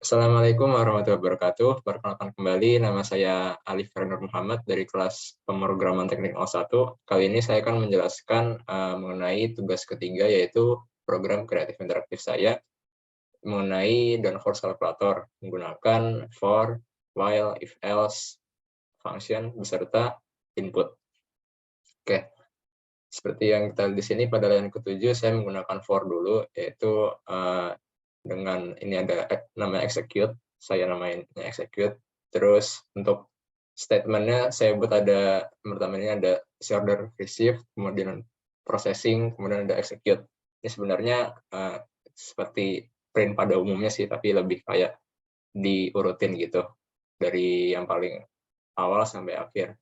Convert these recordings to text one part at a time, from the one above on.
Assalamualaikum warahmatullahi wabarakatuh. Perkenalkan kembali, nama saya Alif Fernur Muhammad dari kelas Pemrograman Teknik 01. Kali ini saya akan menjelaskan mengenai tugas ketiga, yaitu program kreatif interaktif saya mengenai downforce calculator menggunakan for, while, if else, function, beserta input. Oke, seperti yang kita lihat di sini pada line ke-7 saya menggunakan for dulu, yaitu dengan ini ada nama execute, saya namain execute. Terus untuk statementnya saya buat ada pertamanya ada order receive, kemudian processing, kemudian ada execute. Ini sebenarnya seperti print pada umumnya sih, tapi lebih kayak diurutin gitu dari yang paling awal sampai akhir.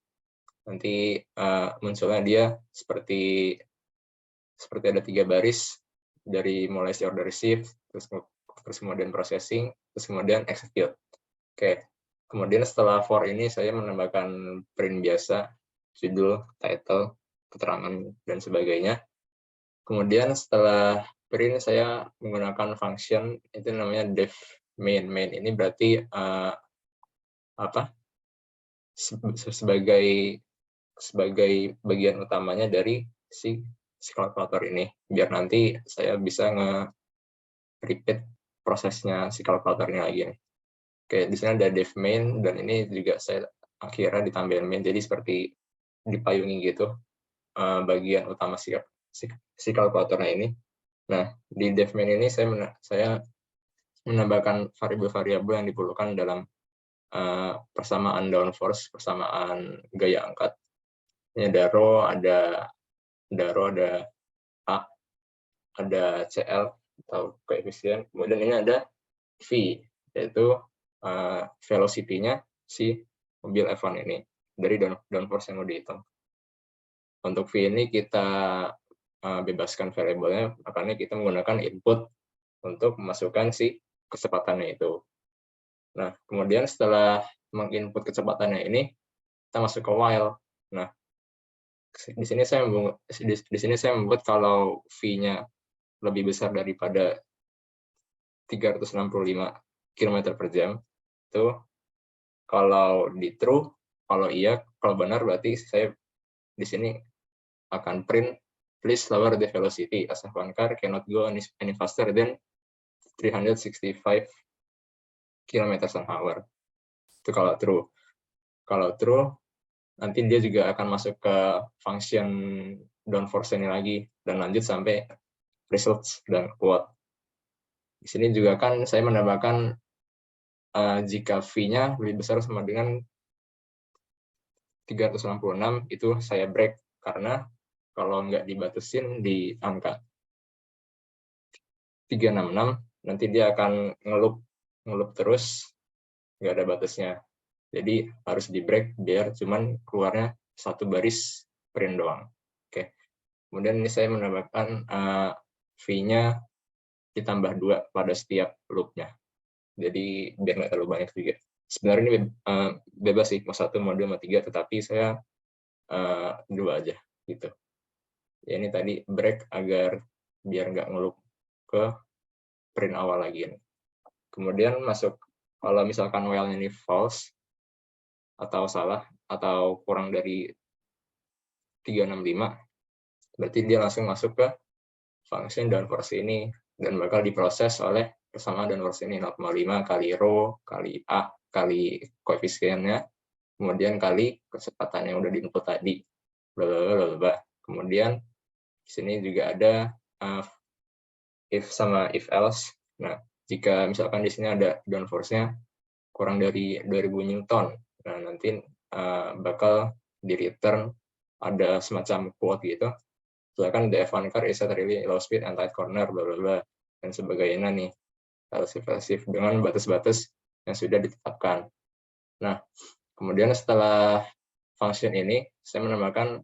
Nanti munculnya dia seperti ada 3 baris dari mulai order receive, terus kemudian processing, terus kemudian execute. Oke, kemudian setelah for ini saya menambahkan print biasa, judul, title, keterangan, dan sebagainya. Kemudian setelah print saya menggunakan function, itu namanya def main. Main ini berarti sebagai bagian utamanya dari si kalkulator ini, biar nanti saya bisa nge-repeat prosesnya si kalkulator ini lagi nih. Oke, di sini ada def main, dan ini juga saya akhirnya ditambahin main, jadi seperti dipayungi gitu bagian utama si kalkulatornya ini. Nah, di def main ini saya menambahkan variabel-variabel yang diperlukan dalam persamaan downforce, persamaan gaya angkat. Ini ada rho, ada A, ada CL atau koefisien, kemudian ini ada V, yaitu velocity-nya si mobil F1 ini dari downforce yang mau dihitung. Untuk V ini kita bebaskan variabelnya, makanya kita menggunakan input untuk memasukkan si kecepatannya itu. Nah, kemudian setelah menginput kecepatannya ini, kita masuk ke while. Nah, di sini saya membuat kalau V-nya lebih besar daripada 365 km per jam, itu kalau di true, kalau iya, kalau benar berarti saya di sini akan print please lower the velocity as a one car cannot go any faster than 365 km/h. Itu kalau true. Kalau true, nanti dia juga akan masuk ke function downforce ini lagi dan lanjut sampai results dan quote. Di sini juga kan saya menambahkan jika V-nya lebih besar sama dengan 366, itu saya break, karena kalau nggak dibatasin di angka 366, nanti dia akan ngelup terus, nggak ada batasnya. Jadi harus di break biar cuman keluarnya satu baris print doang. Oke. Kemudian ini saya menambahkan V-nya ditambah 2 pada setiap loop-nya. Jadi biar nggak terlalu banyak juga. Sebenarnya ini bebas sih, mau 1, mau 2, mau 3, tetapi saya 2 aja gitu. Ya, ini tadi break agar biar nggak ngelup ke print awal lagi. Kemudian masuk, kalau misalkan while ini false atau salah atau kurang dari 365, berarti dia langsung masuk ke function downforce ini dan bakal diproses oleh persamaan downforce ini 0,5 kali rho kali A kali koefisiennya, kemudian kali kecepatan yang udah diinput tadi, blablabla. Kemudian di sini juga ada if sama if else. Nah, jika misalkan di sini ada downforce-nya kurang dari 2000 Newton, nah nanti bakal di return ada semacam quote gitu. Silakan the F1 car is at really low speed and tight corner, bla bla bla, dan sebagainya nih, relatif dengan batas-batas yang sudah ditetapkan. Nah, kemudian setelah function ini, saya menambahkan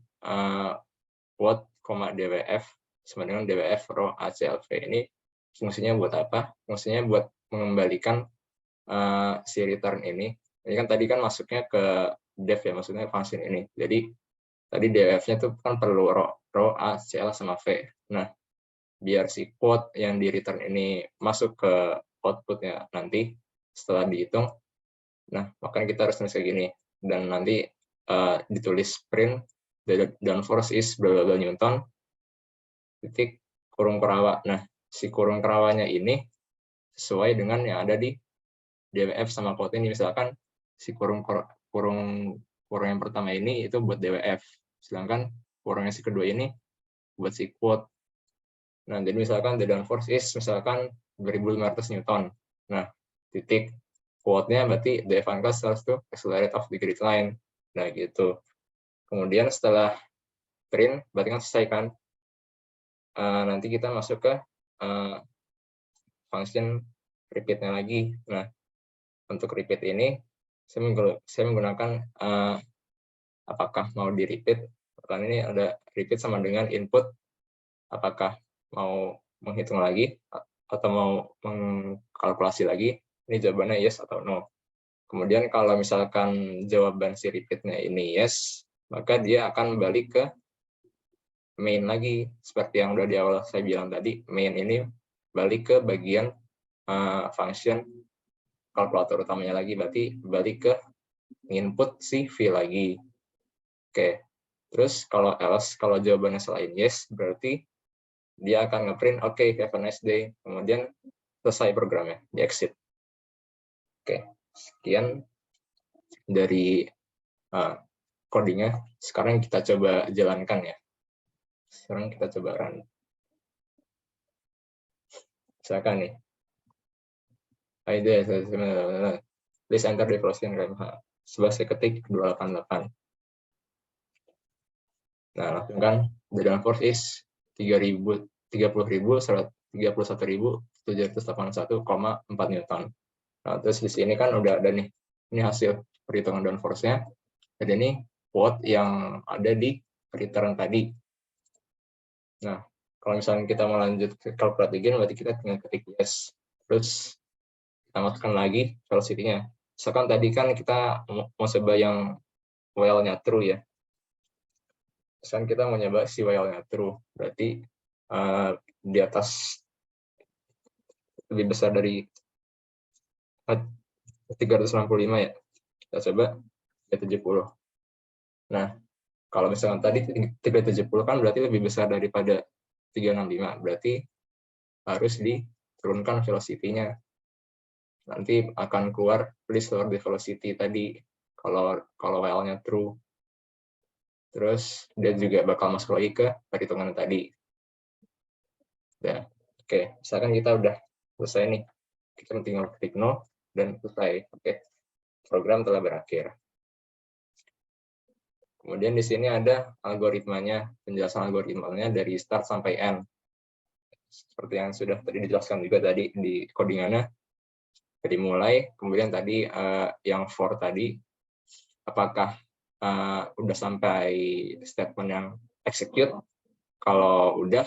quote, dwf sama dengan dwf rho aclv. Ini fungsinya buat apa? Fungsinya buat mengembalikan si return ini. Ini kan tadi kan masuknya ke def ya, maksudnya function ini. Jadi tadi dwf-nya tuh kan perlu rho a, cl sama v. Nah, biar si quote yang di return ini masuk ke output-nya nanti, setelah dihitung, nah makanya kita harus tulis kayak gini, dan nanti ditulis print the downforce is bla bla bla Newton titik kurung kerawa. Nah, si kurung kerawanya ini sesuai dengan yang ada di DWF sama quote ini. Misalkan si kurung yang pertama ini itu buat DWF, sedangkan kurung yang si kedua ini buat si quote. Nah, jadi misalkan the downforce is misalkan 2500 Newton. Nah, titik quote-nya berarti the Evanka starts to accelerate off the grid line. Nah, gitu. Kemudian setelah print, berarti kan selesai kan? Nanti kita masuk ke function repeat-nya lagi. Nah, untuk repeat ini, saya menggunakan apakah mau di repeat. Karena ini ada repeat sama dengan input, apakah mau menghitung lagi atau mau mengkalkulasi lagi. Ini jawabannya yes atau no. Kemudian kalau misalkan jawaban si repeat-nya ini yes, maka dia akan balik ke main lagi. Seperti yang udah di awal saya bilang tadi, main ini balik ke bagian function kalkulator utamanya lagi, berarti balik ke input si V lagi. Oke, terus kalau else, kalau jawabannya selain yes, berarti dia akan ngeprint oke, have a nice day, kemudian selesai programnya, di exit. Oke, sekian dari codingnya. Sekarang kita coba jalankan ya. Sekarang kita coba run. Silakan nih. Please enter the closing RAM. Setelah saya ketik 288. Nah, langsung kan the downforce is 31.781,4 Newton. Nah, terus di sini kan udah ada nih, ini hasil perhitungan downforce-nya. Dan ini quote yang ada di return tadi. Nah, kalau misalnya kita mau lanjut ke calculate again, berarti kita tinggal ketik yes. Terus kita masukkan lagi velocity-nya. Misalkan tadi kan kita mau coba yang while-nya true ya. Misalkan kita mau nyoba si while-nya true, berarti di atas lebih besar dari 365 ya. Kita coba 370. Nah, kalau misalkan tadi 370 kan berarti lebih besar daripada 365, berarti harus diturunkan velocity-nya. Nanti akan keluar please lower the velocity tadi kalau while-nya true. Terus dia juga bakal masuk lagi ke perhitungan tadi. Nah, oke, misalkan kita udah selesai nih. Kita tinggal ketik no dan selesai. Oke, program telah berakhir. Kemudian di sini ada algoritmanya, penjelasan algoritmanya dari start sampai end. Seperti yang sudah tadi dijelaskan juga tadi di codingannya. Jadi mulai, kemudian tadi yang for tadi, apakah udah sampai statement yang execute? Kalau udah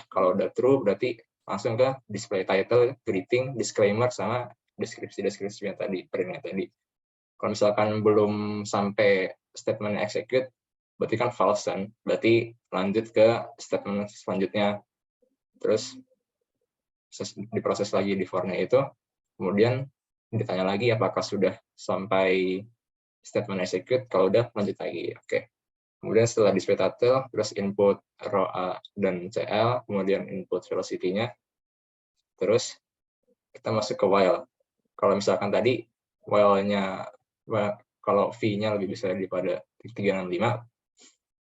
true, berarti langsung ke display title, greeting, disclaimer, sama deskripsi-deskripsinya tadi, printnya tadi. Kalau misalkan belum sampai statement execute, berarti kan false kan? Berarti lanjut ke statement selanjutnya. Terus diproses lagi di for-nya itu, kemudian ditanya lagi apakah sudah sampai statement execute. Kalau udah, lanjut lagi. Oke. Kemudian setelah display title, terus input row A dan CL, kemudian input velocity-nya. Terus kita masuk ke while. Kalau misalkan tadi while-nya, kalau V-nya lebih besar daripada 365,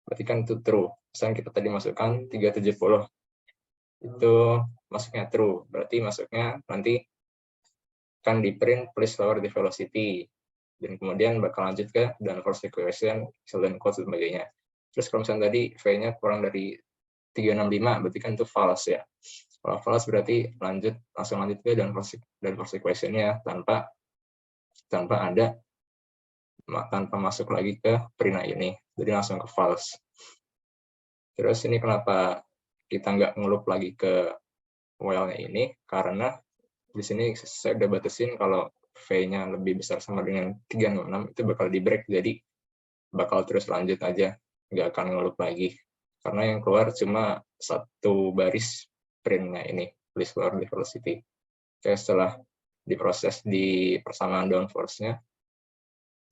berarti kan itu true. Misalkan kita tadi masukkan 370, itu masuknya true. Berarti masuknya nanti akan di print please lower the velocity. Dan kemudian bakal lanjut ke downforce equation, dan code, dan sebagainya. Terus kalau misalnya tadi V-nya kurang dari 365, berarti kan itu false ya. Kalau false berarti langsung lanjut ke downforce equation-nya tanpa masuk lagi ke print ini. Jadi langsung ke false. Terus ini kenapa kita nggak ngelup lagi ke while-nya ini, karena di sini saya udah batasin kalau V-nya lebih besar sama dengan 366 itu bakal di break, jadi bakal terus lanjut aja, nggak akan ngelup lagi. Karena yang keluar cuma satu baris print-nya ini, please lower the velocity. Oke, setelah diproses di persamaan downforce-nya,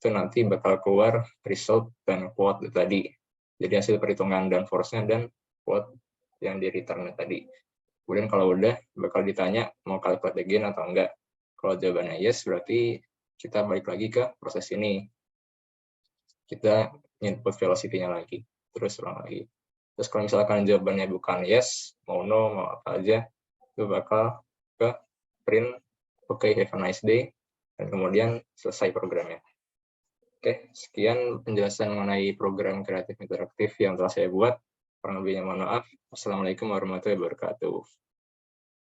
itu nanti bakal keluar result dan quote tadi. Jadi hasil perhitungan downforce-nya dan quote yang di return tadi. Kemudian kalau udah bakal ditanya mau calculate again atau enggak. Kalau jawabannya yes, berarti kita balik lagi ke proses ini. Kita input velocity-nya lagi, terus ulang lagi. Terus kalau misalkan jawabannya bukan yes, mau no, mau apa aja, itu bakal ke print, oke, have a nice day, dan kemudian selesai programnya. Oke, sekian penjelasan mengenai program kreatif interaktif yang telah saya buat. Kurang lebihnya mohon maaf. Wassalamualaikum warahmatullahi wabarakatuh.